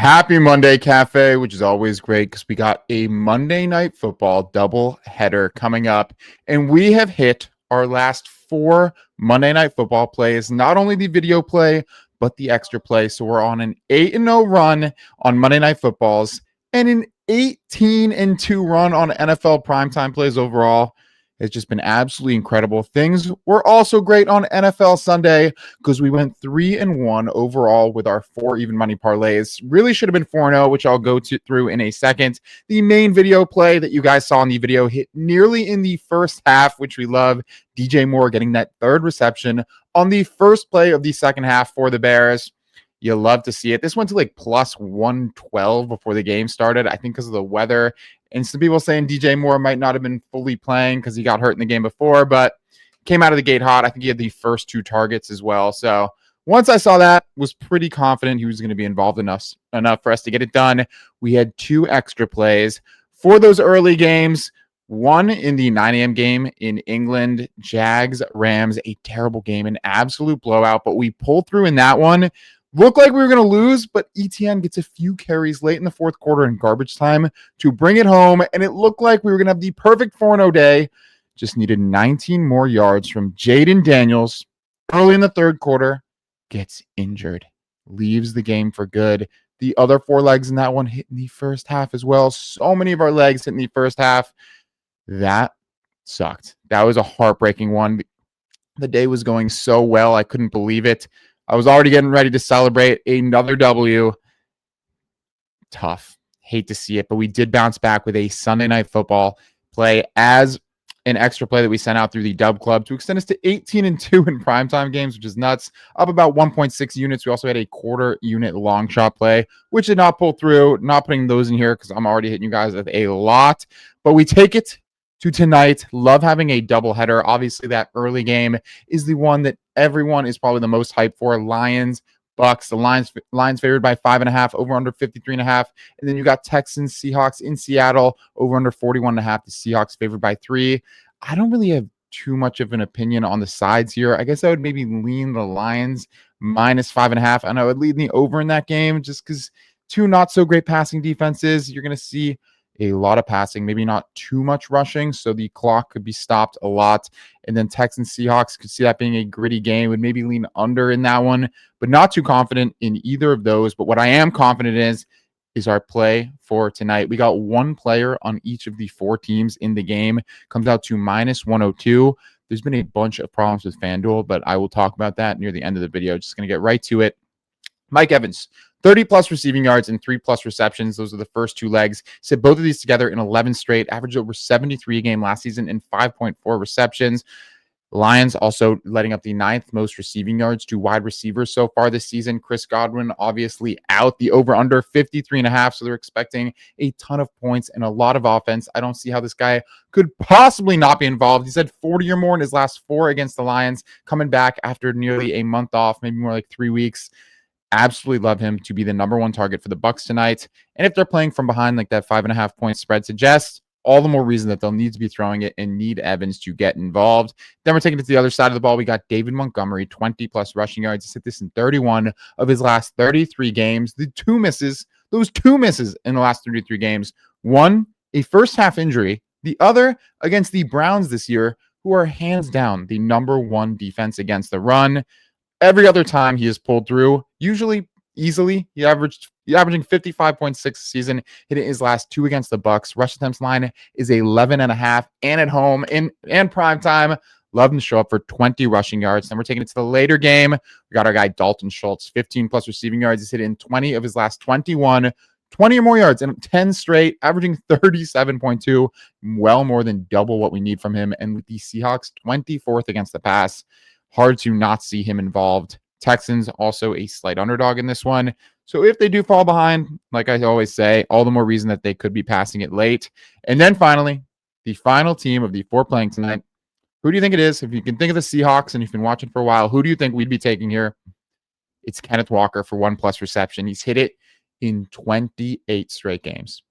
Happy Monday Cafe, which is always great because we got a Monday Night Football double header coming up, and we have hit our last 4 Monday Night Football plays, not only the video play, but the extra play. So we're on an 8-0 run on Monday Night Footballs and an 18-2 run on NFL primetime plays overall. It's just been absolutely incredible. Things were also great on NFL Sunday because we went 3-1 overall with our 4 even money parlays. Really should have been 4-0, which I'll go through in a second. The main video play that you guys saw in the video hit nearly in the first half, which we love. DJ Moore getting that 3rd reception on the first play of the second half for the Bears. You love to see it. This went to like plus 112 before the game started, I think because of the weather. And some people saying DJ Moore might not have been fully playing because he got hurt in the game before, but came out of the gate hot. I think he had the first 2 targets as well. So once I saw that, was pretty confident he was going to be involved enough for us to get it done. We had 2 extra plays for those early games. One in the 9 a.m. game in England, Jags, Rams, a terrible game, an absolute blowout, but we pulled through in that one. Looked like we were going to lose, but ETN gets a few carries late in the fourth quarter in garbage time to bring it home, and it looked like we were going to have the perfect 4-0 day. Just needed 19 more yards from Jaden Daniels early in the third quarter. Gets injured. Leaves the game for good. The other 4 legs in that one hit in the first half as well. So many of our legs hit in the first half. That sucked. That was a heartbreaking one. The day was going so well. I couldn't believe it. I was already getting ready to celebrate another W. Tough. Hate to see it, but we did bounce back with a Sunday Night Football play as an extra play that we sent out through the Dub Club to extend us to 18-2 in primetime games, which is nuts. Up about 1.6 units. We also had a quarter unit long shot play, which did not pull through. Not putting those in here because I'm already hitting you guys with a lot, but we take it to tonight. Love having a doubleheader. Obviously, that early game is the one that everyone is probably the most hyped for. Lions, Bucks. The Lions favored by 5.5, over under 53.5. And then you got Texans, Seahawks in Seattle, over under 41.5. The Seahawks favored by 3. I don't really have too much of an opinion on the sides here. I guess I would maybe lean the Lions minus 5.5, and I would lead the over in that game just because 2 not so great passing defenses. You're going to see a lot of passing, maybe not too much rushing, so the clock could be stopped a lot. And then Texans Seahawks, could see that being a gritty game, would maybe lean under in that one, but not too confident in either of those. But what I am confident is our play for tonight. We got 1 player on each of the 4 teams in the game. Comes out to minus 102. There's been a bunch of problems with FanDuel, but I will talk about that near the end of the video. Just going to get right to it. Mike Evans, 30-plus receiving yards and 3-plus receptions. Those are the first 2 legs. Set both of these together in 11 straight. Averaged over 73 a game last season and 5.4 receptions. Lions also letting up the 9th most receiving yards to wide receivers so far this season. Chris Godwin obviously out. The over-under 53.5, so they're expecting a ton of points and a lot of offense. I don't see how this guy could possibly not be involved. He's had 40 or more in his last 4 against the Lions, coming back after nearly a month off, maybe more like 3 weeks. Absolutely love him to be the number 1 target for the Bucks tonight. And if they're playing from behind like that 5.5 point spread suggests, all the more reason that they'll need to be throwing it and need Evans to get involved. Then we're taking it to the other side of the ball. We got David Montgomery, 20-plus rushing yards. He's hit this in 31 of his last 33 games. Those 2 misses in the last 33 games. One, a first-half injury. The other, against the Browns this year, who are hands down the number 1 defense against the run. Every other time he has pulled through, usually easily. He's averaging 55.6 season. Hit his last 2 against the Bucks. Rush attempts line is 11.5, and at home and prime time. Love him to show up for 20 rushing yards. Then we're taking it to the later game. We got our guy Dalton Schultz, 15-plus receiving yards. He's hit in 20 of his last 21. 20 or more yards and 10 straight, averaging 37.2, well more than double what we need from him. And with the Seahawks 24th against the pass, hard to not see him involved. Texans also a slight underdog in this one. So if they do fall behind, like I always say, all the more reason that they could be passing it late. And then finally, the final team of the 4 playing tonight. Who do you think it is? If you can think of the Seahawks and you've been watching for a while, who do you think we'd be taking here? It's Kenneth Walker for 1+ reception. He's hit it in 28 straight games.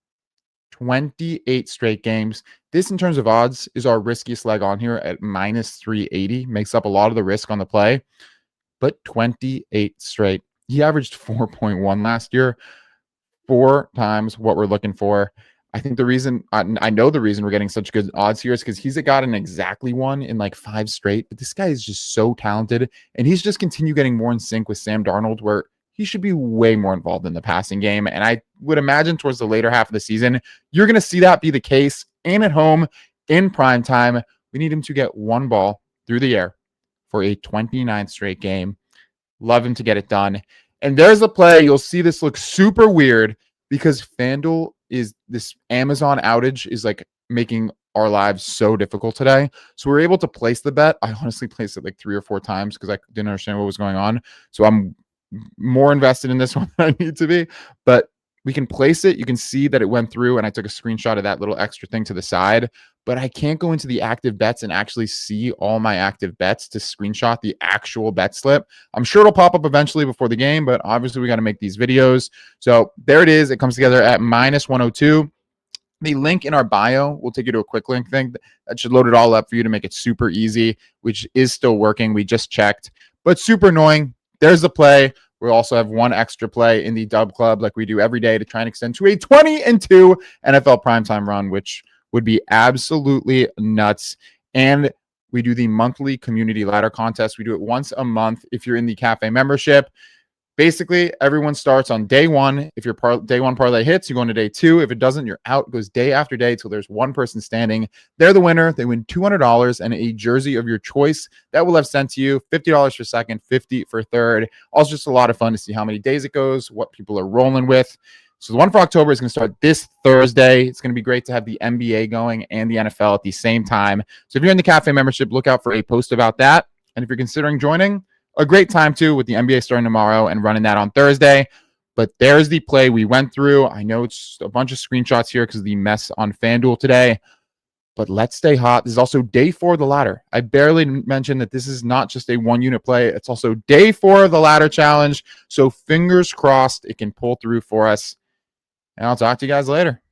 28 straight games. This, in terms of odds, is our riskiest leg on here at minus 380. Makes up a lot of the risk on the play, but 28 straight. He averaged 4.1 last year. 4 times what we're looking for. I think the reason I know the reason we're getting such good odds here is because he's gotten exactly one in like 5 straight. But this guy is just so talented, and he's just continue getting more in sync with Sam Darnold, where he should be way more involved in the passing game. And I would imagine towards the later half of the season, you're going to see that be the case. And at home in prime time, we need him to get one ball through the air for a 29th straight game. Love him to get it done. And there's a play. You'll see this look super weird because FanDuel is this Amazon outage is like making our lives so difficult today. So we're able to place the bet. I honestly placed it like 3 or 4 times because I didn't understand what was going on. So I'm more invested in this one than I need to be. But we can place it. You can see that it went through, and I took a screenshot of that little extra thing to the side. But I can't go into the active bets and actually see all my active bets to screenshot the actual bet slip. I'm sure it'll pop up eventually before the game, but obviously we got to make these videos. So there it is. It comes together at minus 102. The link in our bio will take you to a quick link thing that should load it all up for you to make it super easy, which is still working. We just checked, but super annoying. There's the play. We also have one extra play in the Dub Club like we do every day to try and extend to a 20-2 NFL primetime run, which would be absolutely nuts. And we do the monthly community ladder contest. We do it once a month if you're in the cafe membership. Basically, everyone starts on day 1. If your day 1 parlay hits, you go into day 2. If it doesn't, you're out. It goes day after day till there's one person standing. They're the winner. They win $200 and a jersey of your choice that will have sent to you. $50 for second, $50 for third. Also, just a lot of fun to see how many days it goes, what people are rolling with. So the one for October is going to start this Thursday. It's going to be great to have the NBA going and the NFL at the same time. So if you're in the cafe membership, look out for a post about that. And if you're considering joining, a great time too with the NBA starting tomorrow and running that on Thursday. But there's the play we went through. I know it's a bunch of screenshots here because of the mess on FanDuel today. But let's stay hot. This is also day 4 of the ladder. I barely mentioned that this is not just a 1-unit play. It's also day 4 of the ladder challenge. So fingers crossed it can pull through for us. And I'll talk to you guys later.